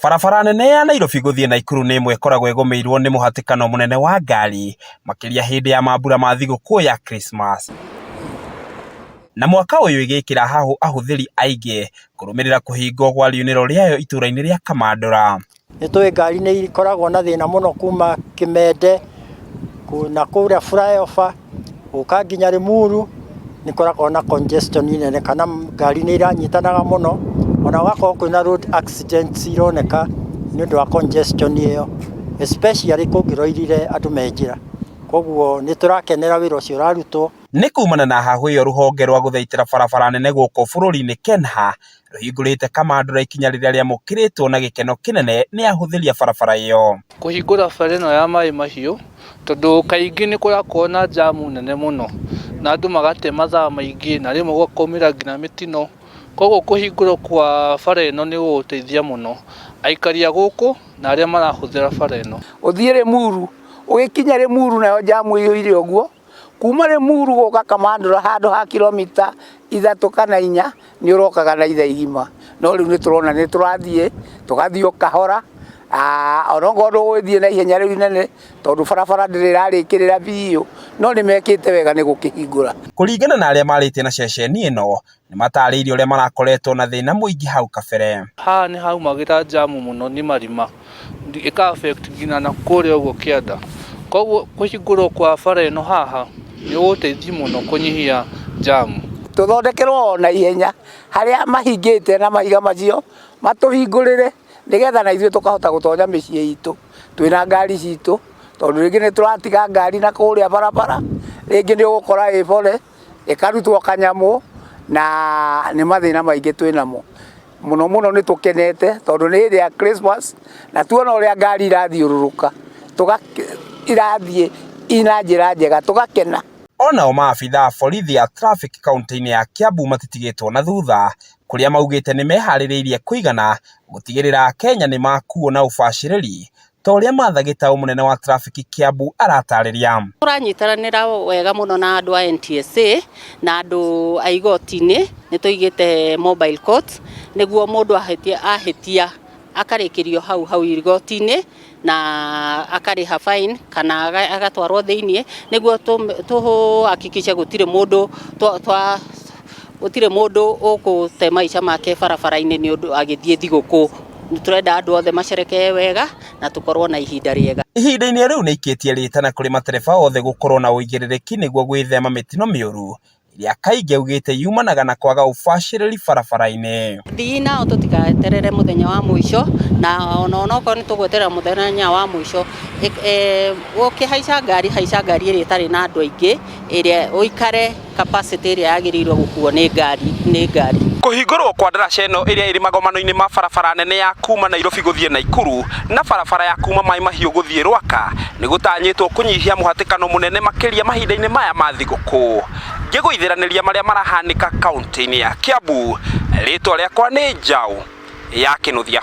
Barabara nene ya Nairobi guthie Naikuru nĩ ĩmwe ĩkoragwo ĩgũmĩirwo nĩ mũhatĩkano mũnene wa ngari makĩria hĩndĩ ya mambura ma thigũkũ ya Christmas. Na mwaka ũyũ ĩgĩkĩra hahũ ahũthĩri aingĩ kũrũmĩrĩra kũhingwo gwa riunĩro rĩayo itũra-inĩ rĩa Kamandũra. Nĩtũĩ ngari nĩ ikoragwo na thĩna mũno kuma Kĩmende na kũrĩa flyover gũka nginya Limuru nĩ koragwo na congestion nene kana ngari nĩ iranyitanaga mũno ona gwakorwo kwĩna road accidents ironeka nĩ ũndũ wa congestion ĩyo especially kũngĩroirire andũ me njĩra. Koguo nĩ tũrakenera wĩra ũcio ũrarutwo. Nĩ kumana na hahũ ĩyo rũhonge rwa gũthaitĩra barabara nene gũkũ bũrũri-inĩ KENHA rũhingũrĩte Kamandũra ikinya rĩrĩa rĩamũkĩrĩtwo na gĩkeno kĩnene nĩ ahũthĩri a barabara ĩyo. Kũhingũra bara ĩno ya Maĩ Mahiũ tondũ kaingĩ nĩ kũrakorwo na jamu nene mũno na andũ magate mathaa maingĩ na rĩmwe gũkaumĩra nginya mĩtino. Koguo kũhingũrwo kwa bara ĩno nĩ gũgũteithia mũno aikari a gũkũ na arĩa marahũthĩra bara ĩno. Ũthiĩ Limuru ũgĩkinya Limuru nayo jamu ĩyũire ũguo kuma Limuru gũka Kamandũra handũ ha kilomita 3 kana 4 nĩ ũrokaga na ithaa igima. No rĩu nĩ tũrona nĩ tũrathiĩ tũgathiĩ o kahora orongo ndũgũthiĩ na ihenya rĩu inene tondũ barabara ndĩrarĩkĩrĩra biũ no nĩ mekĩte wega nĩ gũkĩhingũra. Kũringana na arĩa marĩtie na ceceni ĩno nĩ matarĩirie ũrĩa marakoretwo na thĩna mũingĩ hau kabere. Haha nĩ haumagĩra jamu mũno nĩ marima ĩka affect nginya na kũrĩa ũguo Kĩanda. Koguo kũhingũrwo kwa bara ĩno haha nĩ gũgũteithia mũno kũnyihia jamu. Tũthondekerwo na ihenya harĩa mahingĩte na mahiga macio matũhingũrĩre nĩgetha na ithuĩ tũkahota gũtonya mĩciĩ itũ twĩna ngari citũ tondũ rĩngĩ nĩ tũratiga ngari na kũrĩa barabara rĩngĩ nĩ ũgũkora ĩbore ĩkarutwo kanyamũ na nĩ mathĩna maingĩ twĩnamo. Mũno mũno nĩ tũkenete tondũ nĩ hĩndĩ ya Christmas na tuona ũrĩa ngari irathiũrũrũka irathiĩ ina njĩra njega tũgakena. Onao maabitha a borithi a traffic kaunti-inĩ ya Kiambu matitigĩtwo na thutha kũrĩa maugĩte nĩ meharĩrĩirie kũigana gũtigĩrĩra Akenya nĩ makuo na ũbacĩrĩri ta ũrĩa mathagĩta mũnene wa traffic Kiambu aratarĩria. Tũranyitanĩra wega mũno na andũ a NTSA na andũ a igoti-inĩ nĩ tũigĩte mobile court nĩguo mũndũ ahĩtia akarĩkĩrio hau igoti-inĩ na akarĩha fine kana agatwarwo thĩinĩ nĩguo tũhakikishe gũtirĩ mũndũ ũgũte maica make barabara-inĩ nĩ ũndũ agĩthiĩ thigũkũ. Nĩ tũrenda andũ othe macerekee wega na tũkorwo na ihinda rĩega. Ihinda-inĩ rĩu nĩ ikĩtie rĩtana kũrĩ matereba othe gũkorwo na ũigĩrĩrĩki nĩguo gwĩthema mĩtino mĩũru iria kaingĩ augĩte yumanaga na kwaga ũbacĩrĩri barabara-inĩ. Thii nao tũtigaterere mũthenya wa mũico na onokorwo nĩ tũgweterera mũthenya wa mũico ũkĩhaica ngari ĩrĩa ĩtarĩ na andũ aingĩ ĩrĩa ũikare capacity ĩrĩa yagĩrĩirwo gũkuo nĩ ngari. Kũhingũrwo kwa ndaraca ĩno ĩrĩa ĩrĩ magomano-inĩ ma barabara nene ya kuma Nairobi gũthiĩ Naikuru na barabara ya kuma Maĩ Mahiũ gũthiĩ Rwaka nĩ gũtanyĩtwo kũnyihia mũhatĩkano mũnene makĩria mahinda-inĩ maya ma thigũkũ. Ngĩgũithĩranĩria marĩa marahanĩka kaunti-inĩ ya Kiambu, rĩtwa rĩakwa nĩ Njaũ ya Kĩnuthia.